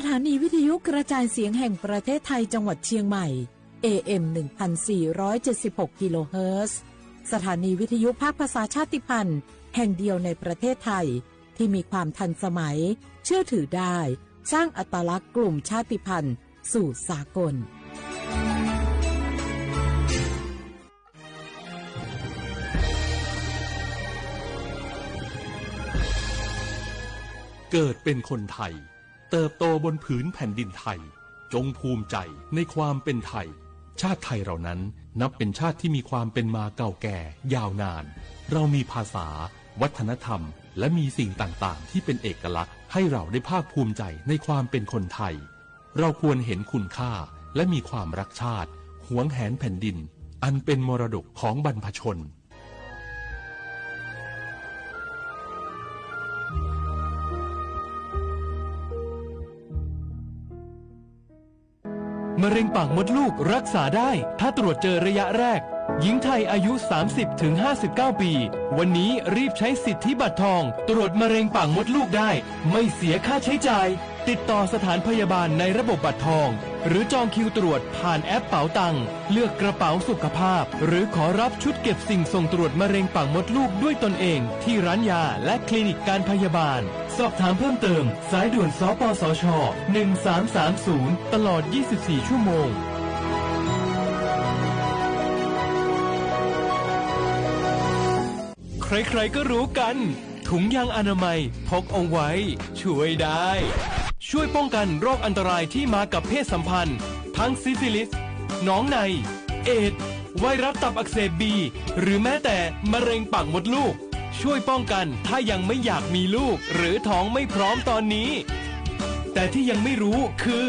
ถานีวิทยุกระจายเสียงแห่งประเทศไทยจังหวัดเชียงใหม่ AM 1476 กิโลเฮิรตซ์สถานีวิทยุภาคภาษาชาติพันธุ์แห่งเดียวในประเทศไทยที่มีความทันสมัยเชื่อถือได้สร้างอัตลักษณ์กลุ่มชาติพันธุ์สู่สากลเกิดเป็นคนไทยเติบโตบนผืนแผ่นดินไทยจงภูมิใจในความเป็นไทยชาติไทยเรานั้นนับเป็นชาติที่มีความเป็นมาเก่าแก่ยาวนานเรามีภาษาวัฒนธรรมและมีสิ่งต่างๆที่เป็นเอกลักษณ์ให้เราได้ภาคภูมิใจในความเป็นคนไทยเราควรเห็นคุณค่าและมีความรักชาติหวงแหนแผ่นดินอันเป็นมรดกของบรรพชนมะเร็งปากมดลูกรักษาได้ถ้าตรวจเจอระยะแรกหญิงไทยอายุ 30-59 ปีวันนี้รีบใช้สิทธิบัตรทองตรวจมะเร็งปากมดลูกได้ไม่เสียค่าใช้จ่ายติดต่อสถานพยาบาลในระบบบัตรทองหรือจองคิวตรวจผ่านแอปเป๋าตังค์เลือกกระเป๋าสุขภาพหรือขอรับชุดเก็บสิ่งส่งตรวจมะเร็งปากมดลูกด้วยตนเองที่ร้านยาและคลินิกการพยาบาลสอบถามเพิ่มเติมสายด่วนสปสช1330ตลอด24ชั่วโมงใครๆก็รู้กันถุงยางอนามัยพกเอาไว้ช่วยได้ช่วยป้องกันโรคอันตรายที่มากับเพศสัมพันธ์ทั้งซิฟิลิสหนองในเอดส์ไวรัสตับอักเสบบีหรือแม้แต่มะเร็งปากมดลูกช่วยป้องกันถ้ายังไม่อยากมีลูกหรือท้องไม่พร้อมตอนนี้แต่ที่ยังไม่รู้คือ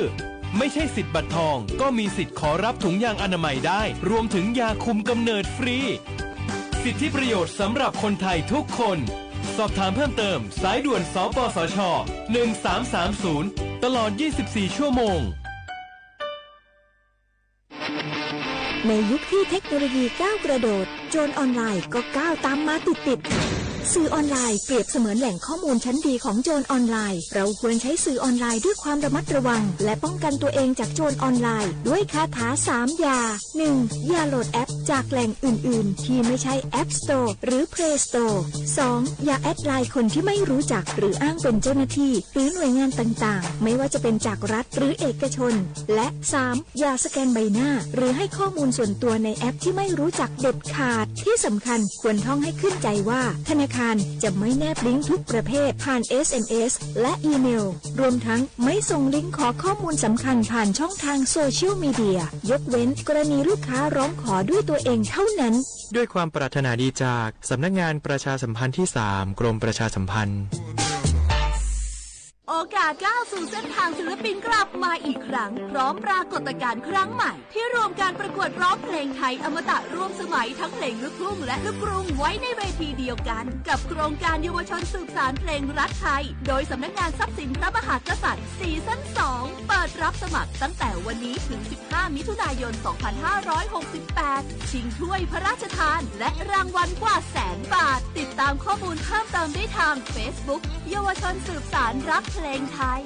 ไม่ใช่สิทธิ์บัตรทองก็มีสิทธิ์ขอรับถุงยางอนามัยได้รวมถึงยาคุมกำเนิดฟรีสิทธิประโยชน์สำหรับคนไทยทุกคนสอบถามเพิ่มเติมสายด่วนสปสช1330ตลอด24ชั่วโมงในยุคที่เทคโนโลยีก้าวกระโดดโจรออนไลน์ก็ก้าวตามมาติดสื่อออนไลน์เปรียบเสมือนแหล่งข้อมูลชั้นดีของโจรออนไลน์เราควรใช้สื่อออนไลน์ด้วยความระมัดระวังและป้องกันตัวเองจากโจรออนไลน์ด้วยคาถา3อย่า 1. อย่าโหลดแอปจากแหล่งอื่นๆที่ไม่ใช่ App Store หรือ Play Store 2. อย่าแอดไลน์คนที่ไม่รู้จักหรืออ้างเป็นเจ้าหน้าที่หรือหน่วยงานต่างๆไม่ว่าจะเป็นจากรัฐหรือเอกชนและ 3. อย่าสแกนใบหน้าหรือให้ข้อมูลส่วนตัวในแอปที่ไม่รู้จักเด็ดขาดที่สำคัญควรท่องให้ขึ้นใจว่าธนาคารจะไม่แนบลิงก์ทุกประเภทผ่าน SMS และอีเมลรวมทั้งไม่ส่งลิงก์ขอข้อมูลสำคัญผ่านช่องทางโซเชียลมีเดียยกเว้นกรณีลูกค้าร้องขอด้วยตัวเองเท่านั้นด้วยความปรารถนาดีจากสำนักงานประชาสัมพันธ์ที่ 3 กรมประชาสัมพันธ์โอกาสก้าวสู่เส้นทางศิลปินกลับมาอีกครั้งพร้อมปรากฏการณ์ครั้งใหม่ที่รวมการประกวดร้องเพลงไทยอมตะร่วมสมัยทั้งเพลงลูกทุ่งและลูกกรุงไว้ในเวทีเดียวกันกับโครงการเยาวชนสืบสานเพลงรักไทยโดยสำนักงานทรัพย์สินพระมหากษัตริย์ซีซั่น 2เปิดรับสมัครตั้งแต่วันนี้ถึง15มิถุนายน2568ชิงถ้วยพระราชทานและรางวัลกว่า100,000 บาทติดตามข้อมูลเพิ่มเติมได้ทาง Facebook เยาวชนสืบสานรักเพลงไทย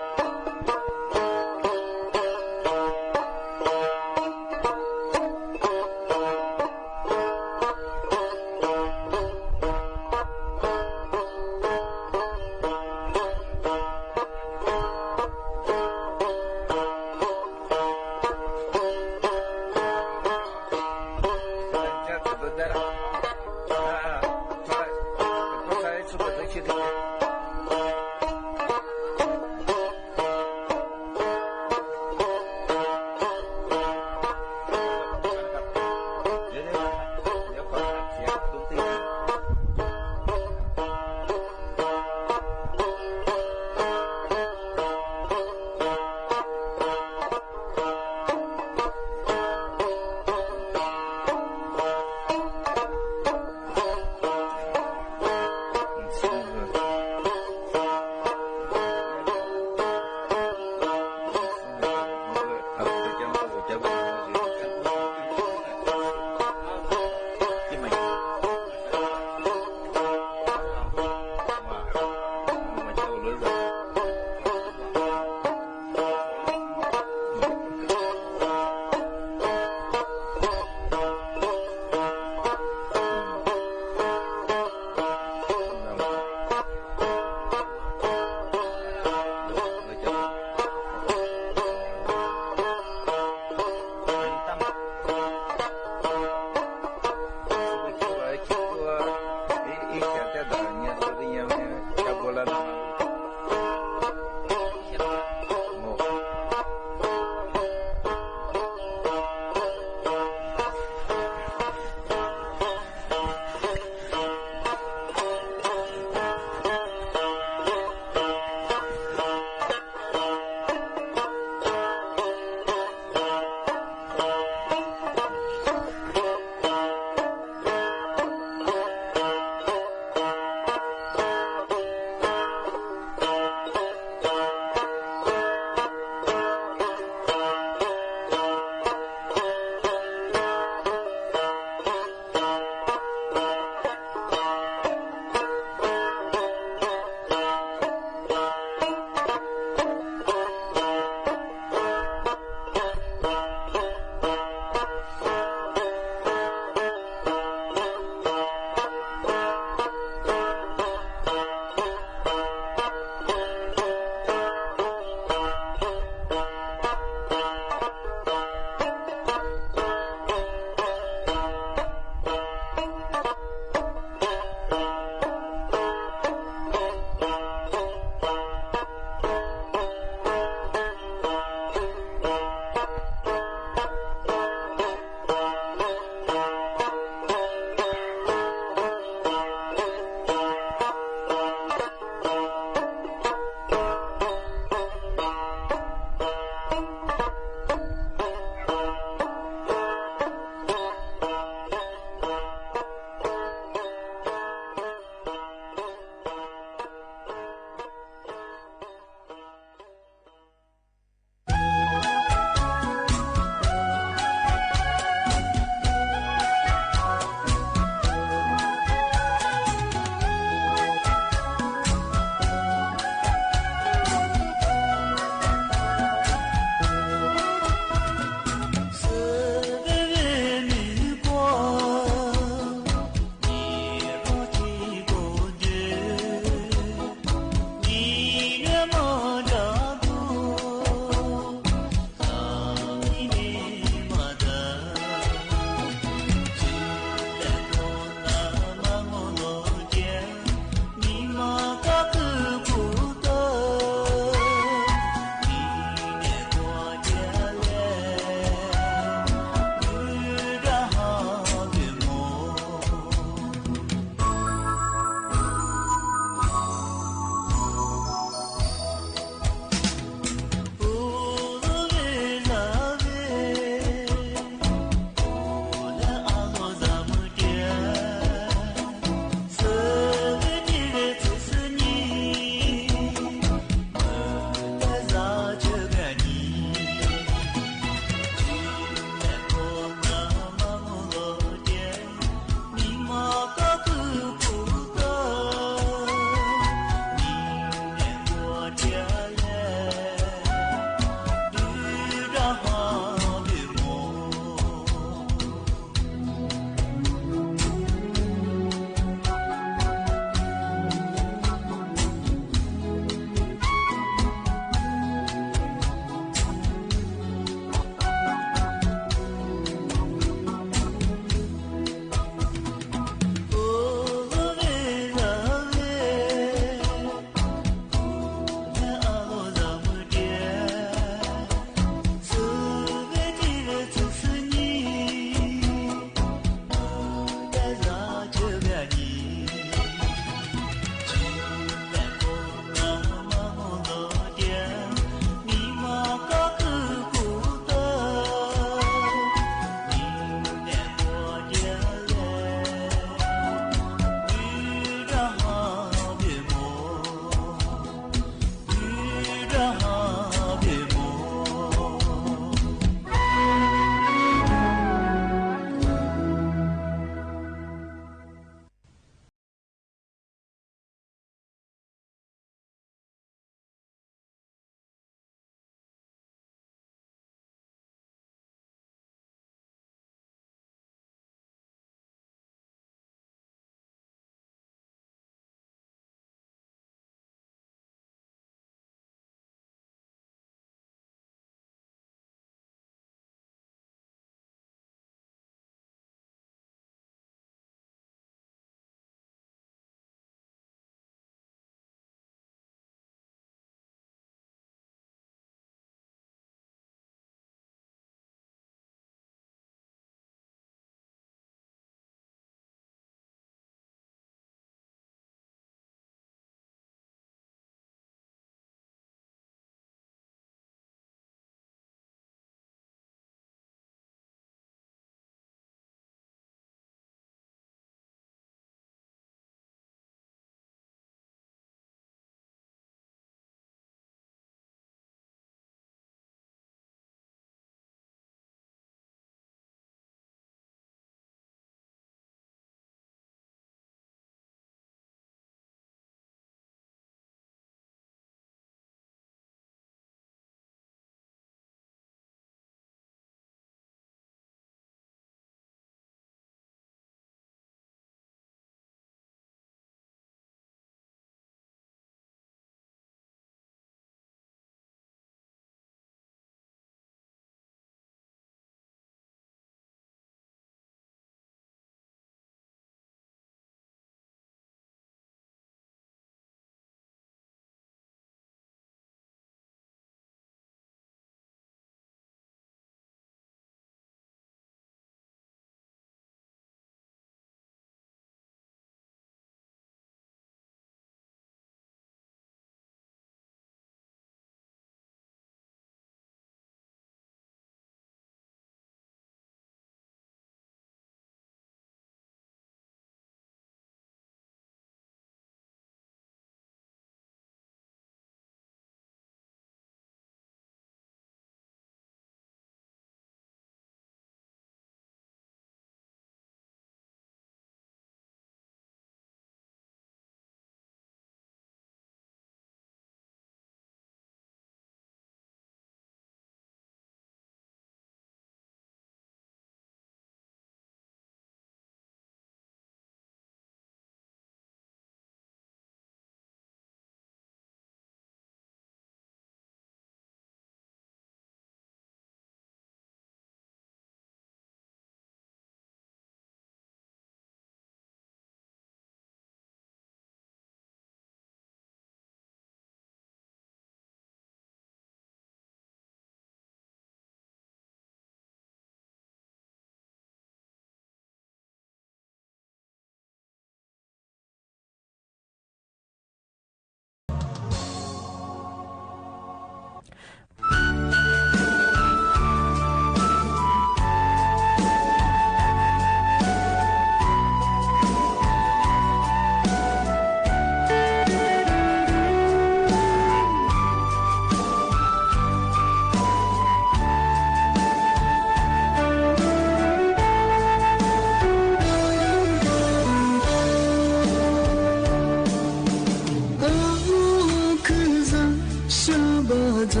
着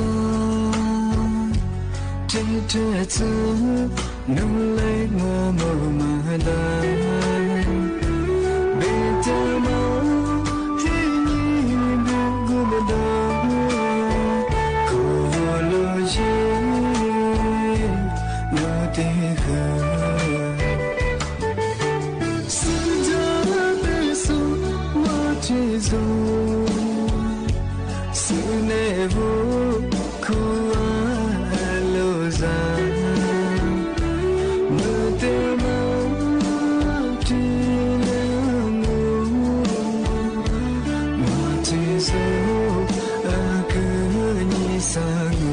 这这次努力我没买单别的梦给你别顾不到可路线有点河是这的手我接受是内部苦啊路上我的梦只能我接受啊个你伤我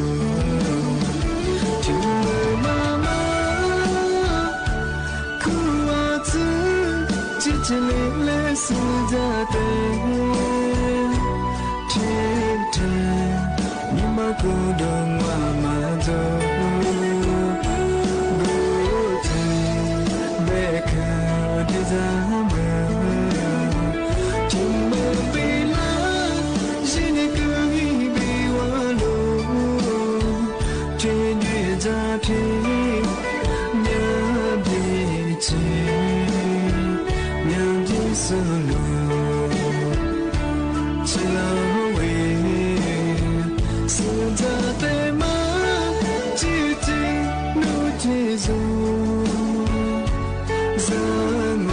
就妈妈苦啊子只只累累是在对孤独我马走孤独别看的咱们听我被拉是你可以被我路决绝在天两边去两边上路只要是在对吗？只听路接受，怎么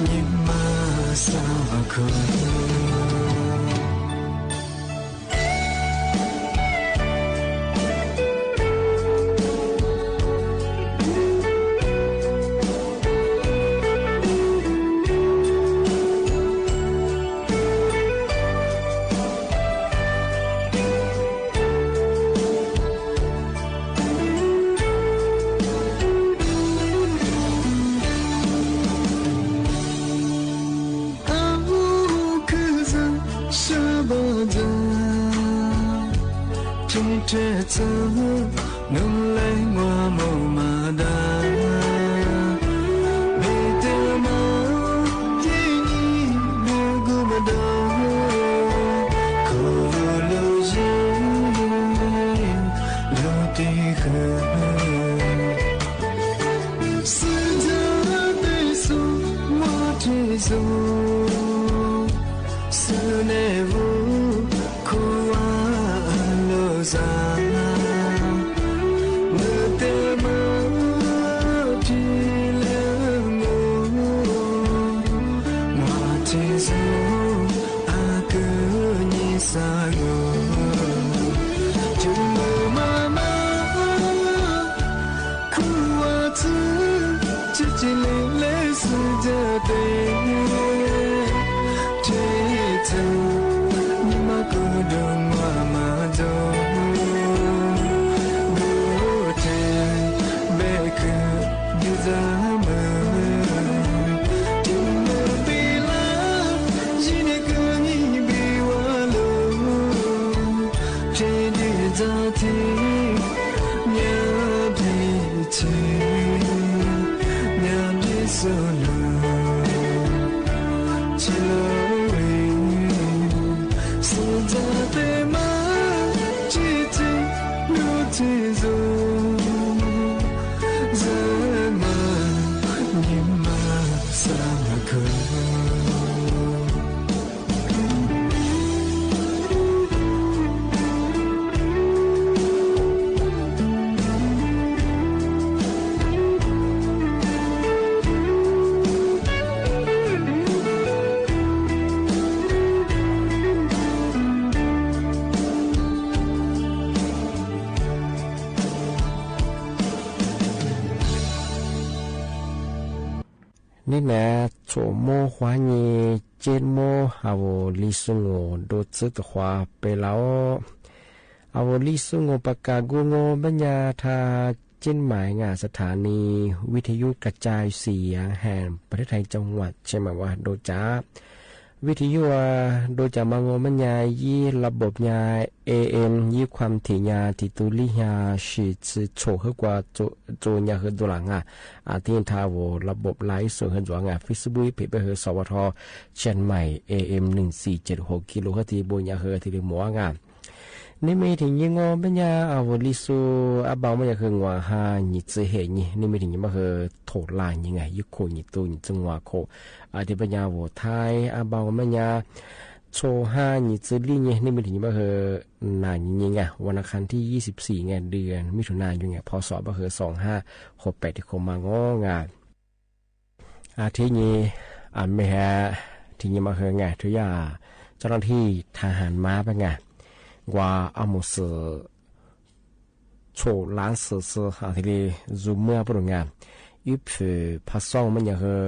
你马上可？这次努力我没买单别的梦给你别顾不到可路线有点河是这对手我接受是内部苦啊路上นี่แหละโฉมโมฮวานีเจนโมอาวลิซุงโอโดซึกฮวาไปแล้วอาวลิซุงโอปากากูโงบัญญาทาเจนหมายงานสถานีวิทยุกระจายเสียงแห่งประเทศไทยจังหวัดใช่ไหมว่าโดจ้าวิทยุโดยจะมางมันยายี่ระบบยา AM ยี่ความถี่ยาที่ตุลิยาสิจะโชว์ให้กว่าโจยาเฮดหลังที่ทาวระบบไลฟ์ส่งให้จวงFacebook เพจไปเฮสวทเชียงใหม่ AM 1476กิโลเฮิรตซ์บนยาเฮที่เรียกหมวง นี่ไม่ถึงยังงอปัญญาอาวลิสูอาบาวไม่อยากคืองว่าหาหยิจะเห็นนี่ไม่ถึงยังมาคือโถลายยังไงยุคโคหยิตัวหยิจังหวะโคอาทิปัญญาวัวไทยอาบาวปัญญาโชหาหยิจะลี่นี่ไม่ถึงยังมาคือนานยังไงวันอังคารที่24ไงเดือนมิถุนายนไงพศมาคือ2568ที่คมมางองานอาทินี้ไม่ฮะที่ยังมาคือไงทุกอย่างเจ้าหน้าที่ทหารม้าเป็นไงว่าอามุสโชล้านสื่อหาที่เลยรูเมื่อปรุงงานยุบพัศงมันยังคือ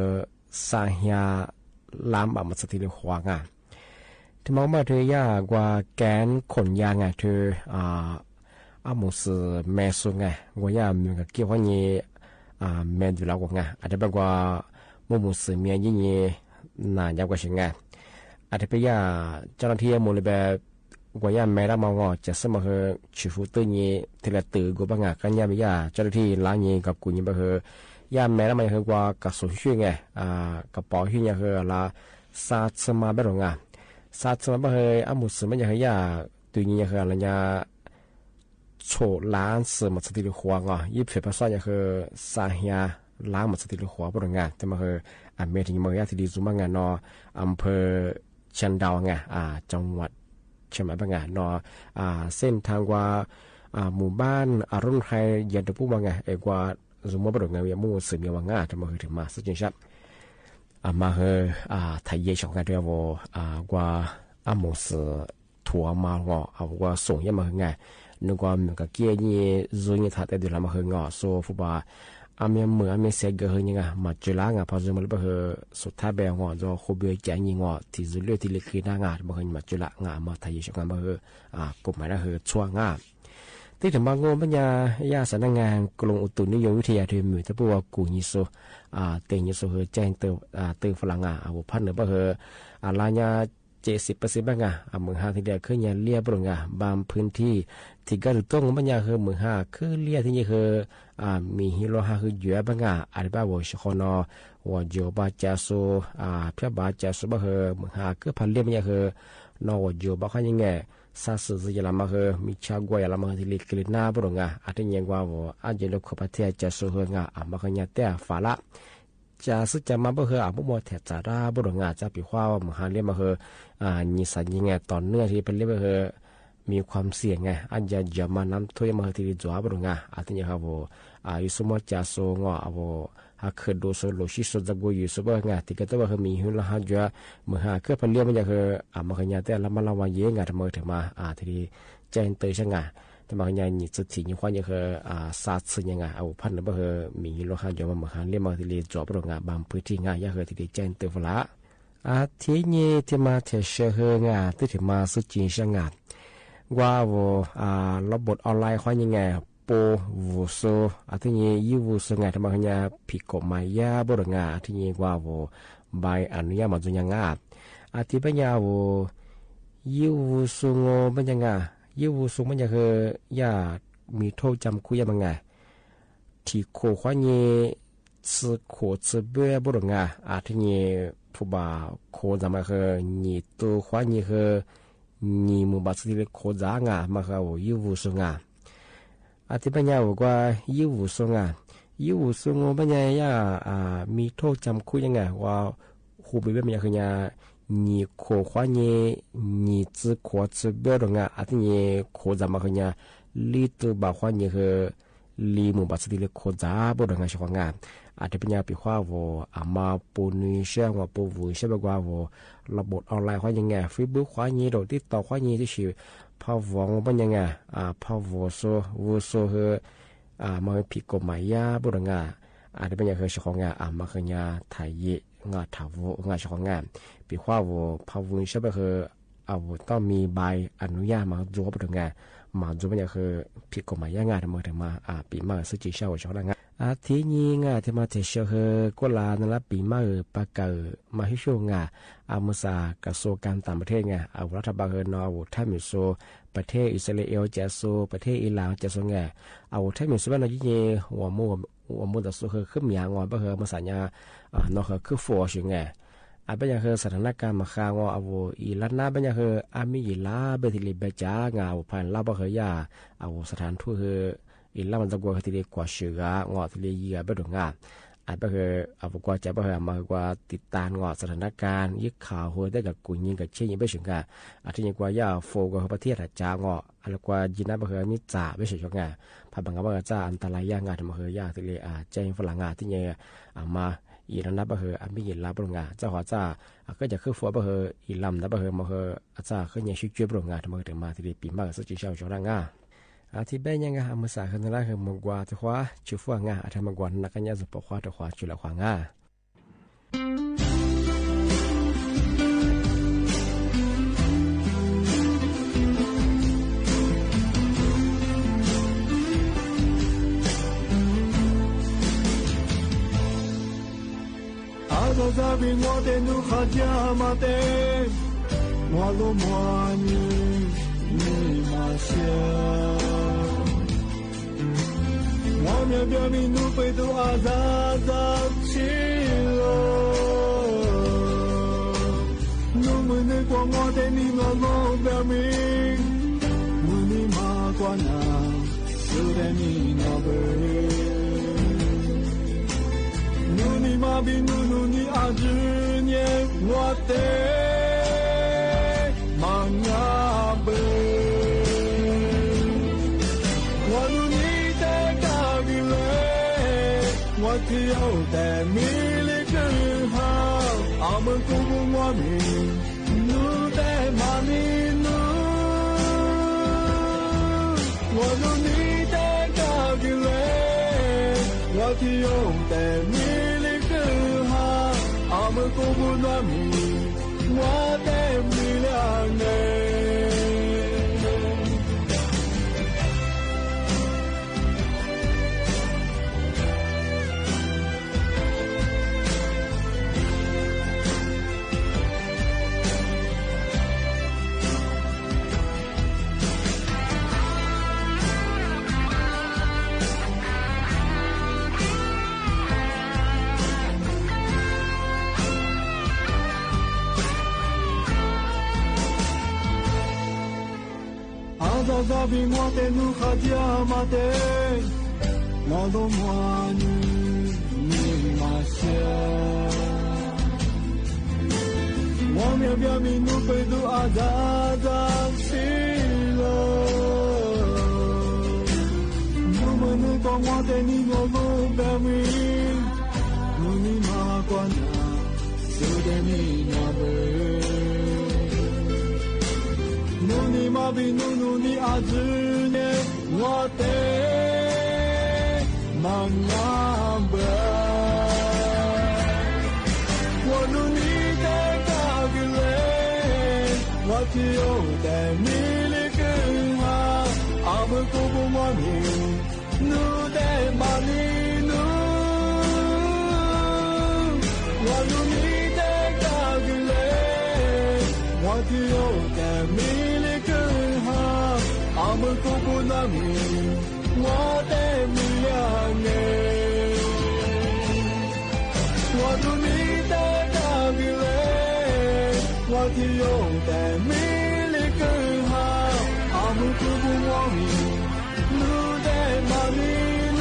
สาเหตุล้ำแบบมันสติเลยหัวงานที่มองมาเธอยากว่าแกนขนยางไงเธออามุสแม่สุงไงว่าย่ามีกับเกี่ยวกับนี้แม่ดูแล้วกว่าไงอาจจะเป็นว่ามุสเมียยิ่งนานยาวกว่าเช่นไงอาจจะเป็นยาเจ้าหน้าที่มูลแบบกว่าย่าแม่ละมองจะสมัครชิฟูตัวนี้ทีละตื่นกูบ้างกันย่าไม่ย่าเจ้าหน้าที่ล้างนี้กับกูนี่บ้างย่าแม่ละมันคือกว่ากับสุช่วยไงกับปอช่วยเนี่ยคือละซาสมาแบบงานซาสมาบ้างอามุสมันยังคือย่าตัวนี้คืออะไรเนี่ยโชล้านเสือมาสติลหัวงยิบเฟพัสยังคือสาเหตุล้างมาสติลหัวปรุงงานแต่มาคือเมทิงเมืองที่ดีสุมางานอำเภอเชียงดาวไงจังหวัดเชียงใหม่บางงานเส้นทางว่าหมู่บ้านอรุณไทยยันตุผู้บางงานกว่าสมมติปรุงงานมู่สืบมีวังงานแต่มาคือถึงมาสุดจริงชับมาคือไทยเยี่ยงกันเรียกว่ามุสถั่วมาว่าส่งยังมาคือไงนึกว่ามันก็เกี่ยนี่รุ่งทัดแต่เดี๋ยวเรามาคืองอโซฟุบะเมื่อเสกเฮยังไงมาเจริญพอจะมาแบบสุดท้ายแบบงอจะขบเบียใจยิงที่จะเลือกที่เล็กขึ้นงานมาคืมาเจริญมาไทยช่วยกันมากลุ่มหมายนั่นคือช่วงงานที่ถึงบางงปัญญายาสำนักงานกรมอุตุนิยมวิทยาที่มือที่พวกกูยิโซเต็งยิโซคือแจ้งเติมฝรั่งพันหรือแบบลายา70%บ้างเมืองหาที่เดียวคือเนี่ยเลี้ยบลงบางพื้นที่ที่ก็ต้องปัญญาคือเมืองหาคือเลี้ยที่นี่คือมีฮิโรฮาคือเยอะบ้างอะไรบ้างว่าชคนว่าโยบาจาโซเพื่อบาจาโซบ้างคือเมืองหาคือพันเลี้ยปัญญาคือนอว่าโยบาเขายังไงซาสึจะละมาคือมีชาวกวยละมาที่เล็กๆหน้าบลงอาจจะยังว่าอาจจะลูกขบเทียจาโซเฮงมาคือเนี่ยแต่ฝาละจะสึกจะมาบ่คือบ่แท้จาราบ่ดงาจะปีความมหาเรียนมาคือนิสัยยังไงตอนเนื้อที่เป็นเรียกว่าคือมีความเสี่ยงไงอาจจะมานำถ้วยมาที่จัวบ่ดงาอาจจะครับอยู่สมมุติจะโซงหากเคยดูโซโลชิโซจะกูอยู่สบ่งาที่ก็ต้องว่าคือมีหุ่นละหาจัวมื้อหาคือเป็นเรียกมันจะคือมาคือญาแต่ละมันละว่าเยงาทำมื้อถึงมาที่แจ้งเตยช่างแต่บางอย่างนี่สุดที่ยิ่งความยังคือศาสตร์สิ่งยังไงพันธุ์แบบมีโลหะเยอะมากๆเรียกมาที่เรียนจบโรงงานบางพื้นที่งานยังคือที่แจ้งเตือนละที่นี่ที่มาเทเชอร์งานที่ถึงมาสุดจริงช่างงานว่าระบบออนไลน์ความยังไงโปรวูโซที่นี่ยูวูโซงานที่บางอย่างผิดกฎหมายยาบริงานที่นี่ว่าใบอนุญาตมาจุนยังงานที่บางอย่างยูวูโซงบางอย่างยูวูสุมันจะคือยามีโทษจำคุกยังไงที่โคขวานีสือโคสือเบื่อบริงาที่นี่ผู้บ่าวโคจำมาคือนี่ตัวขวานีคือนี่มุบัสที่เล็กโคจางมาคือยูวูสุงที่ปัญญาบอกว่ายูวูสุงยูวูสุงปัญญายามีโทษจำคุกยังไงว่าหูเบื่อมันคือยา你可欢你你只可只标准啊，你可怎么个呢？你都把欢你和你们把自己的可咋不能啊？喜欢啊？ที่เป็นยาปีว่าว่ามาปูนิเชื่อว่าปูวุ้ยเชื่อว่าระบบออนไลน์ว่ายังไงฟีบุ๊กว่านี้โดดที่ต่อว่านี้ที่ชื่อพาววงเป็นยังไงพาววโซวูโซเฮมาผิดกฎหมายยาบุรงที่เป็นยาคือเชื่อของมาคือยาไทยงาถาวงาเชื่อของปีว่าว่าพาววุ้ยเชื่อว่าคือต้องมีใบอนุญาตมาจูบบุรงมาจูบเป็นยาคือผิดกฎหมายยางทำไมถึงมาปีมาสุจิเชื่อว่าเชื่อแล้วที่นี่ที่มาเทเชอร์ก็ลานั่นละปีมาปากมาให้ช่วงมุสากระทรวงการต่างประเทศรัฐบาลนอร์ท่ามิโซประเทศอิสราเอลจะโซประเทศอิหร่านจะโซท่ามิโซบ้านเรายิ่งหัวมูต่อโซขึ้นมีงอนบ้ามุสาญานอคือฟัวชิง บัญญัติสถานการณ์มาค้างว่าเอาอีลันนาบัญญัติอามีอีลาเบติลิเบจ้างาผ่านลาบะเฮยาเอาสถานทูตอีลามันจะกว่าที่เรียกว่าเชืองอที่เรียกเบดงาบัญญัติเอากว่าจะบัญญัติมากว่าติดตามงอสถานการณ์ยึดข่าวหัวได้กับกุญยิงกับเชี่ยยิงไปถึงกันที่ยังกว่ายาโฟกับประเทศจ้างออะไรกว่ายินาบัญญัติมิจ่าไปถึงงาผ่านบังคับว่าจ้าอันตรายยางานมาเฮยาที่เรียกแจ้งฝรั่งงาที่เนี่ยมาอีรันนับเฮอามีลาบรงาเจ้าหัวจ้าก็จะคือฟัวเฮอีลำนับเฮมาเฮอาจ้าคือเนี่ยชิจุบรงาทำมาถึงมาที่ปีมากสุดที่ชาวชาวงาที่แบ่ยังงามาสาคนละคือมกว่าที่ว่าชิฟัวงาทำมากว่านักเนี่ยจะปกว่าที่ว่าจุลขวางา在比我的努哈加马的，我罗摩尼尼玛西，我面表明努贝都阿扎扎起了，努门的光我的你我罗表明，努尼玛关啊，就在你那边。你妈比努努你阿只年我的忙啊呗，我努你的高比嘞，我只有的米里更好，阿门古不我命，努的马里努，我努你的高比嘞，我只有的米。我们共不暖米，我的米粮呢？扎比我的努哈加马的，我罗摩尼尼玛西，我面表明努贝都阿扎扎西了，努门努光我的你我罗表明，努尼玛关啊，就在你那边。努尼玛比努努尼阿只年我的忙啊呗，我努你的高比嘞，我只有的米里更好，阿门古不我命，努的马里努，我努你的高比嘞，我只有的米。我们共不暖米，我的米粮哎，我努你的高比嘞，我只有的米里更好，我们共不暖米，努的马里努，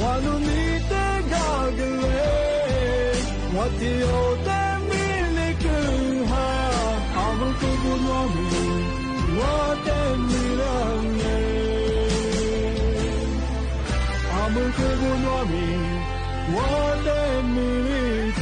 我努你的高比嘞，我只有的米里更好，我们共不暖米。我的米粮哎，阿门可不暖米，我的米里子。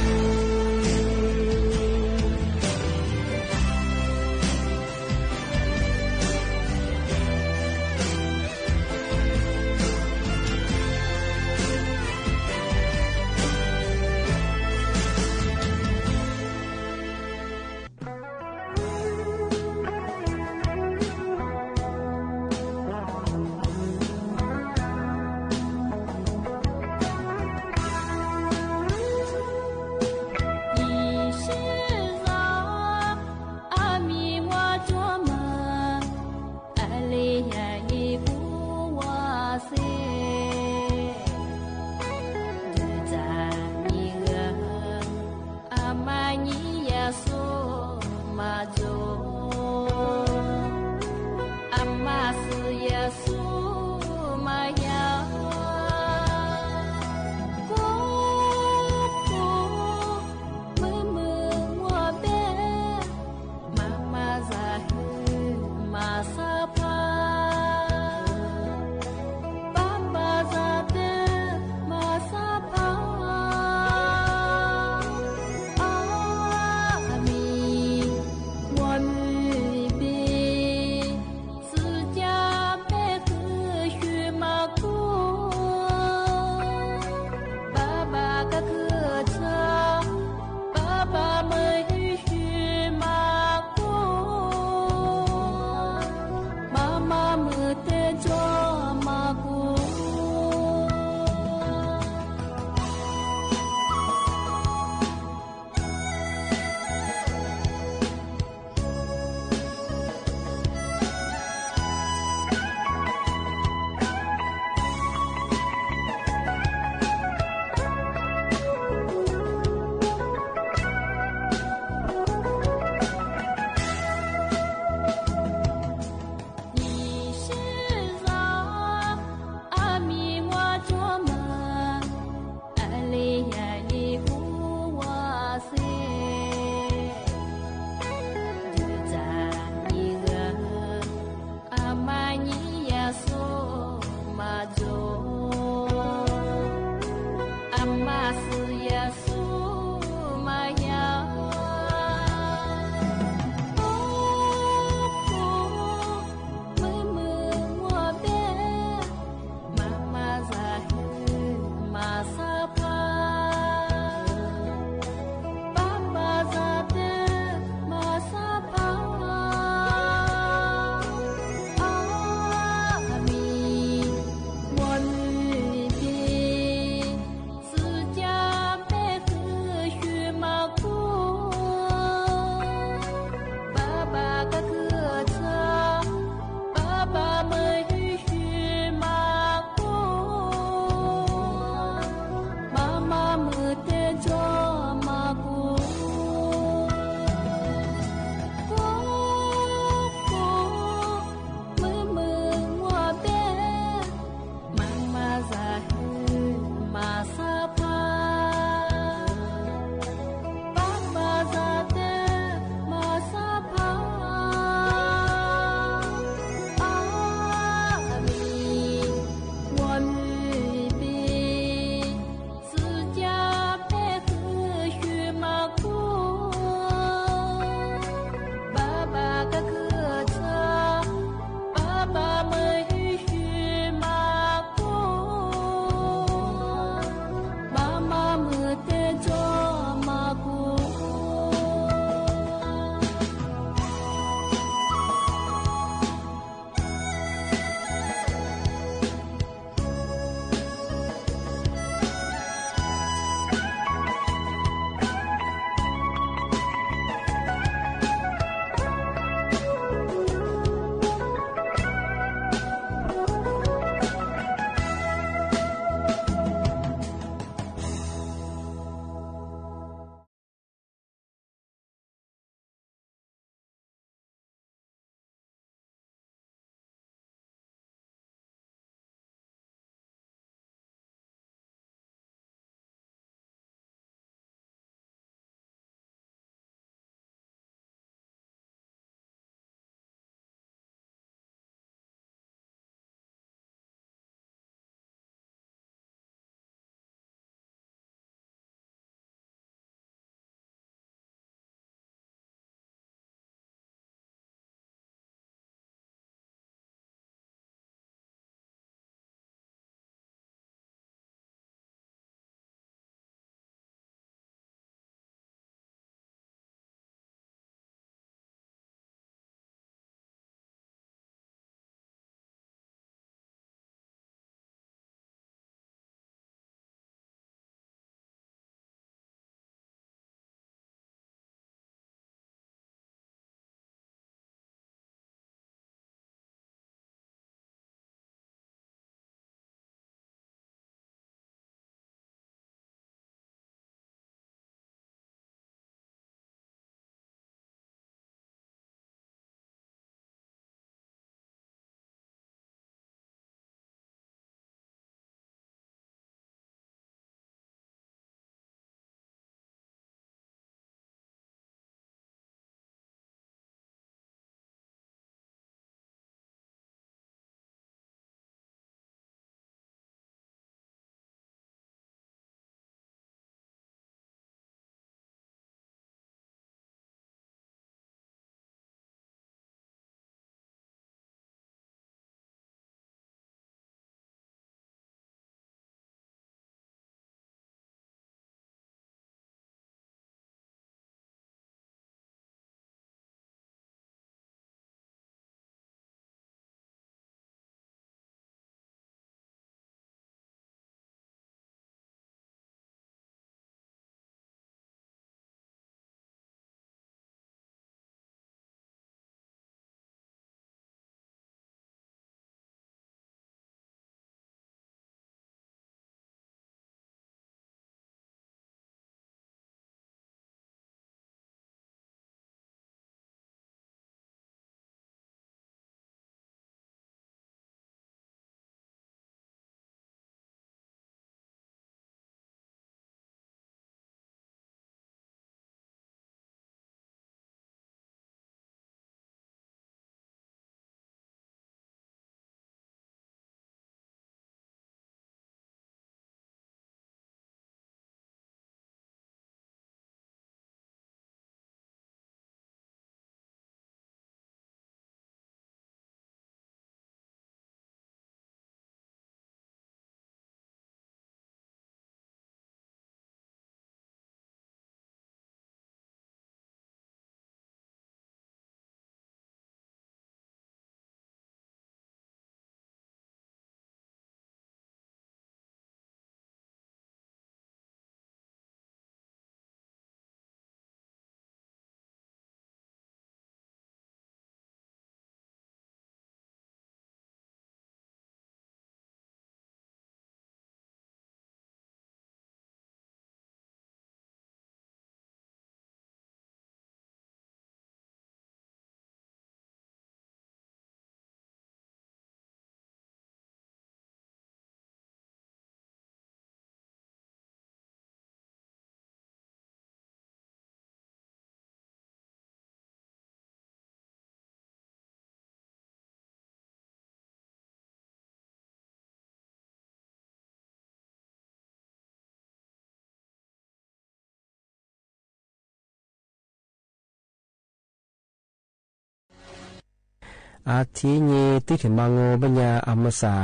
อาทินี้ที่ถึงบางโงปัญญาอมสา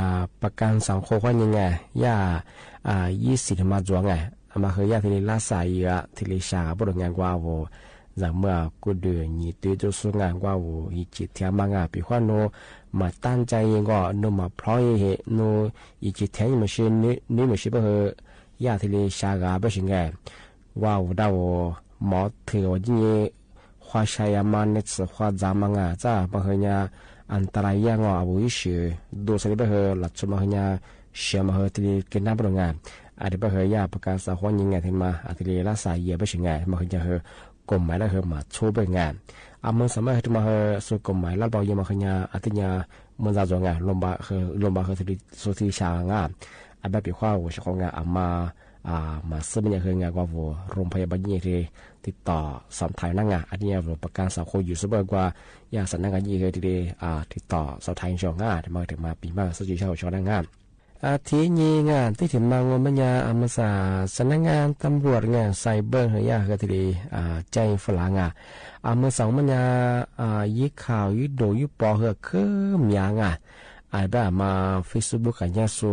ประกันสังคมว่ายังไงย่า20มาจวงไงมาเฮียที่ลาสายอะที่ชาบริงานกว่าโวจากเมื่อกูเดือนี่ตัวจะสู้งานกว่าโวอีจิตเทียมางาปีขวานโนมาตั้งใจยังก็โนมาพร้อยเหโนอีจิตเทียมมันชื่อนี่มันชื่อเบอร์ยาที่ชากาเป็นยังไงว่าดาวหมอถือว่ายิ่ง花下呀嘛，那次花咱们啊，咋不和人家安达来样啊，不一些，多少的不和拉出嘛和人家什么和这里跟那不同啊，啊的不和呀不干啥欢迎啊，听嘛，啊这里拉啥也不行啊，嘛和人家和购买了和嘛错不啊，啊么什么和嘛和说购买了包也嘛和人家啊这家么咋做啊，龙巴和这里说这下啊，啊不比话我是讲啊，啊嘛。มาซื้อเป็นอย่างเงี้ยกว่าโรงพยาบาลยี่ที่ติดต่อสอบถามนั่งอันนี้ประกันสังคมอยู่ซะบ่กว่าอย่างสันนักยี่ที่ติดต่อสอบถามช่องที่มาถึงมาปีมาสุจิเช่าช่องนั่งทีนี้งานที่ถึงบางวันมันยามาสาสำนักงานตำรวจงานไซเบอร์เฮียก็ที่ใจฝรั่งมาสองมันยายี่ข่าวยี่โดยี่ปอเหือคือมีอย่างไอ้บ้ามาเฟซบุ๊กกันยาสู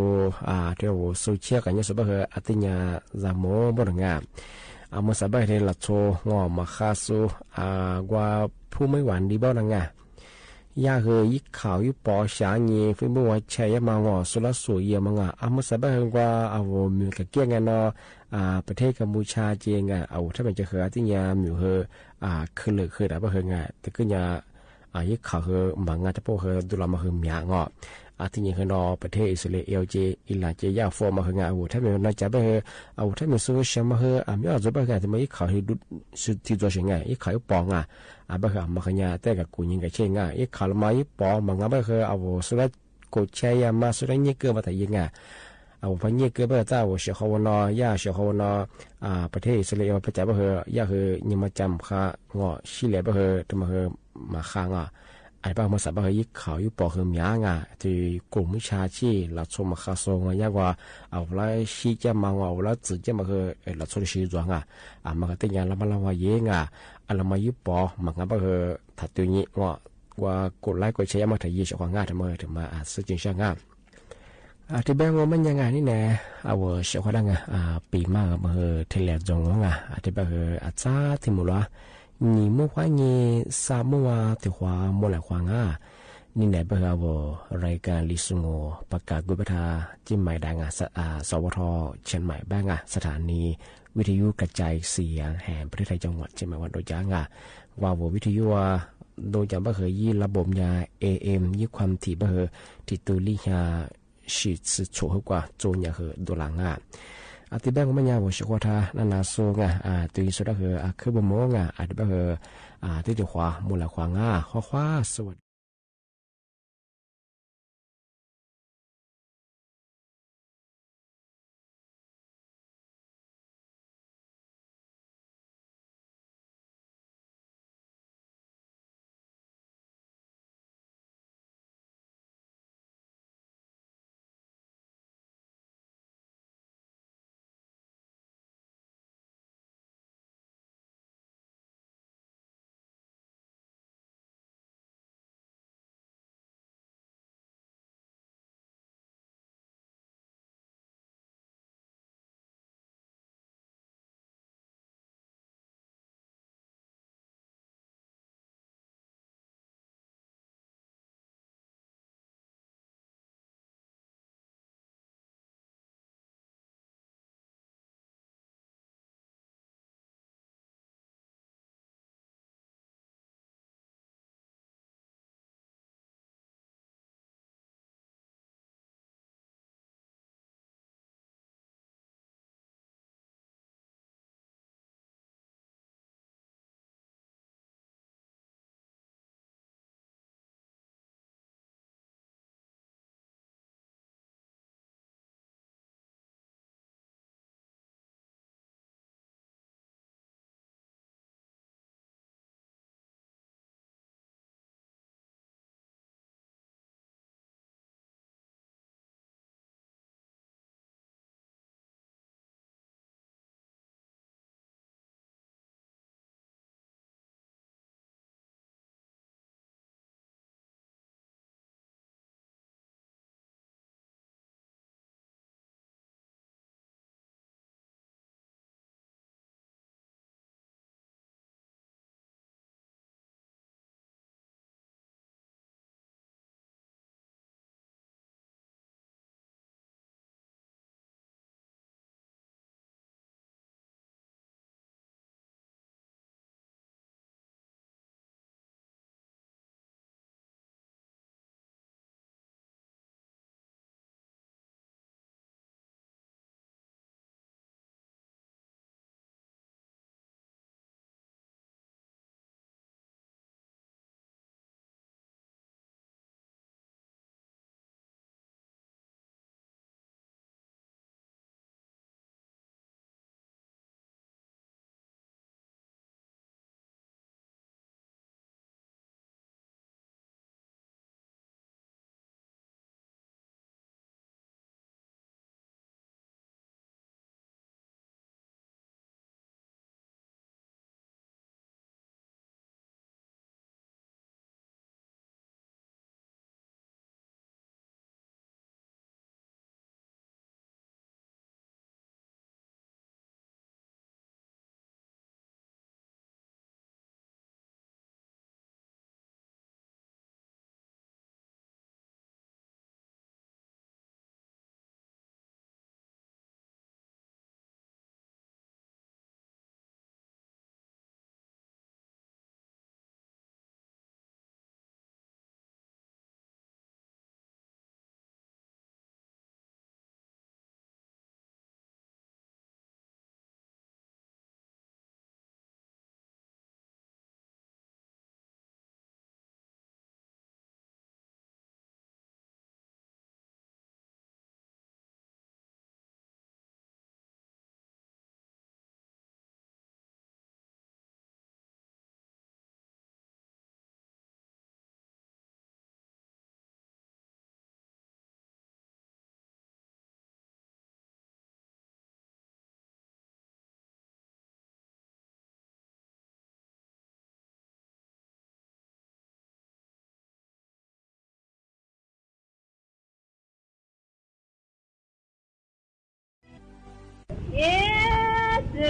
เดี๋ยวโซเชียลกันยาสูบ่เหืออัติญาจามโมบ่งามมาสบายเลยละโชงอมาคาสูกว่าผู้ไม่หวานดีบ่นังยาเหือยี่ข่าวยี่ปอชาญีเฟซบุ๊กว่าแชร์มางอสุรสุยมังมาสบายกว่ามีกะเกี่ยงกันเนาะประเทศกัมพูชาเจงถ้ามันจะเหืออัติญามีเหือคือได้บ่เหือแต่ก็ยายี่ข่าวเหือบางจะพวกเหือดูแลมาเหือมีงอที่ยังเห็นประเทศอิสราเอลเจอิหร่านเจย่าฟอร์มาเหืองถ้ามันน่าจะไปเหือถ้ามันสู้เชื่อมาเหือไม่เอาจะไปเหือแต่ไม่ยี่ข่าวให้ดูสุดที่ตัวเชื่อยี่ข่าวปองไปเหือมาเหือแต่กับกูยังกับเชื่อยี่ข่าวมายี่ปองบางไปเหือสุดแล้วกูแช่ยามาสุดแล้วยี่เกิดมาแต่ยังพันยี่เกิดไปแต่เชื่อเขาวนอย่าเชื่อเขาวนประเทศอิสราเอลไปจับไปเหือย่าเหือยังมาจำข้างอชิเลไปเหือจะมาเหือมาข้างไอ้บ้ามาสับไปยี่ข่าวยี่ปอเหือมีที่กลุ่มวิชาชีเราชมมาข้าทรงยากว่าแล้วชี้จะมาแล้วจืดจะมาเหือเราชมชี้จวงมาก็ตั้งยาละมาละว่าเยงเรามายี่ปอมันก็ไปเหือถัดตัวนี้ว่ากดไลค์กดแชร์มาถ่ายยี่ช่องถึงมาซื้อจริงช่างที่แบงว่ามันยังไงนี่แน่เชื่อว่าดังปีมากมาเหือเทเลจงที่แบงจ้าที่มุล你莫怀疑啥么的话莫来慌นี่ไหนบ่าวรายการลิสุงโอประกาศกุบทาจิ้มหมายดังสวทเชียงใหม่บ้างสถานีวิทยุกระจายเสียงแห่งประเทศไทยจังหวัดเชียงใหม่วันโดยจ้างว่าวิทยุโดยจะบ่เคยยี่ระบบยา AM ยี่ความถี่บ่เคยที่ตัวลิยาสิสิโชกว่าโจนยาเหอตัวหลังที่แบงก็ไม่ยาวว่าเชื่อว่าท่านาโซตัวสุดก็คือบ่มองที่บ่ที่จะขวามูลขวางขวาสวัสดี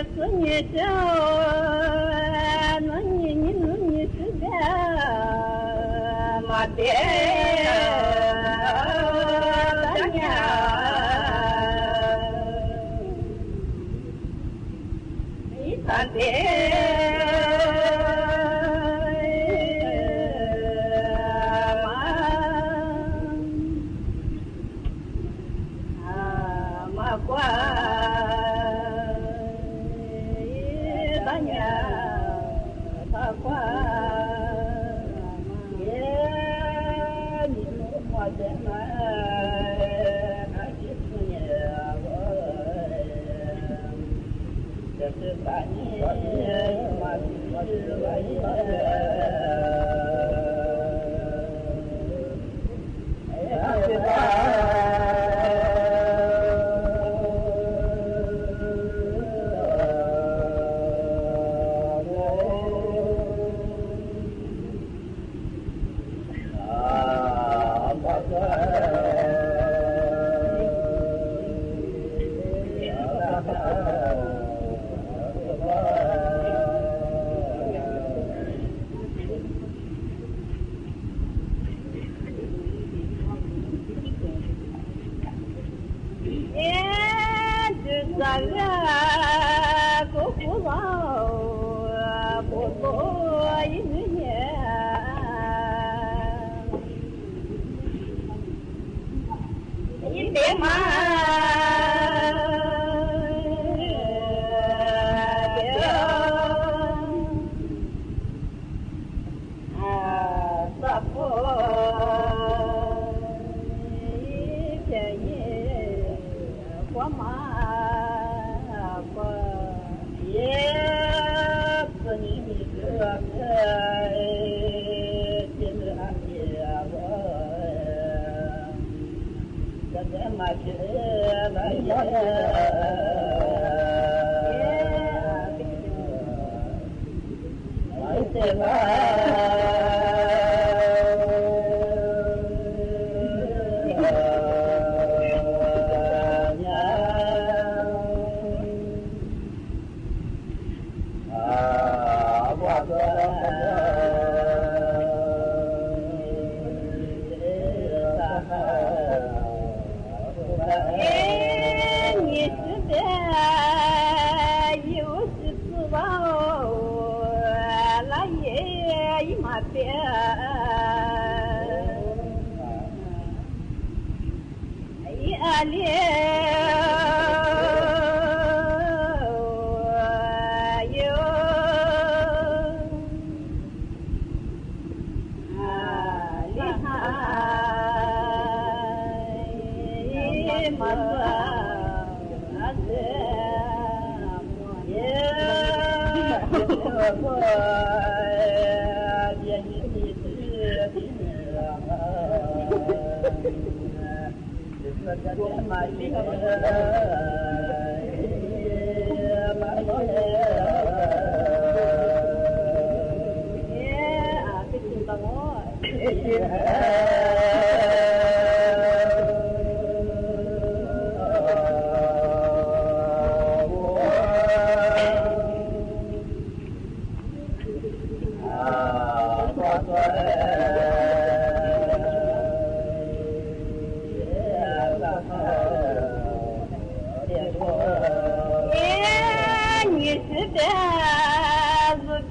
Hãy subscribe cho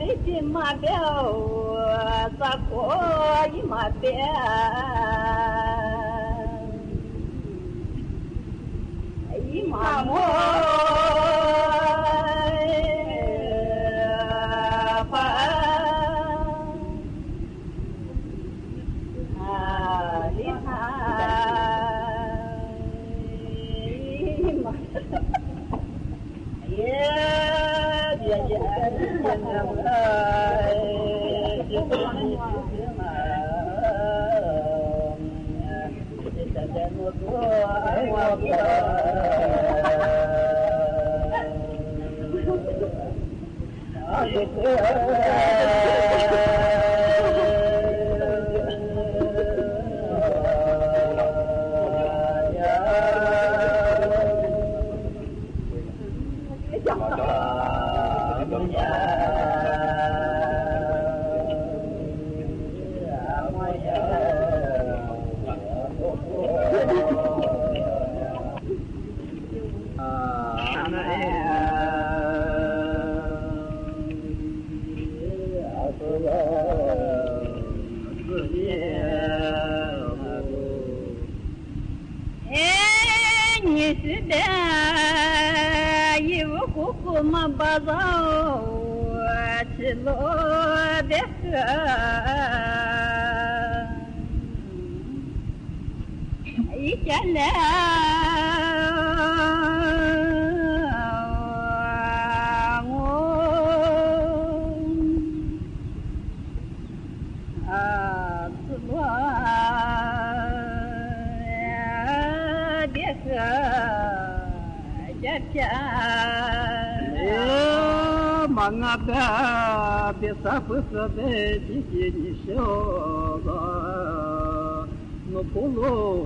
kênh Ghiền Mì Gõ để không bỏ lỡ 你是的，一无苦苦嘛把走，吃路的河，一天了。Мангада бесафысады тихинишёга, но полудасай.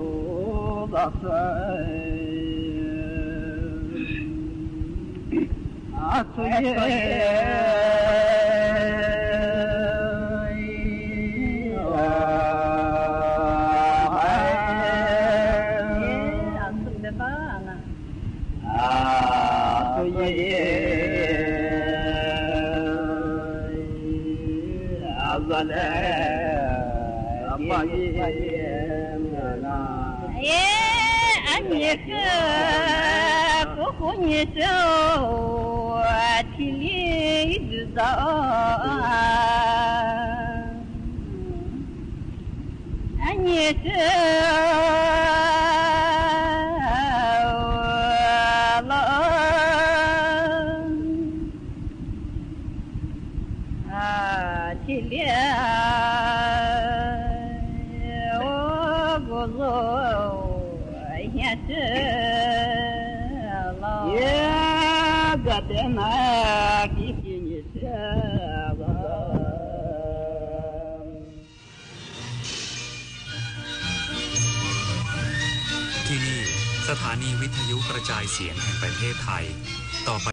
ที่นี่สถานีวิทยุกระจายเสียงแห่งประเทศไทยต่อไป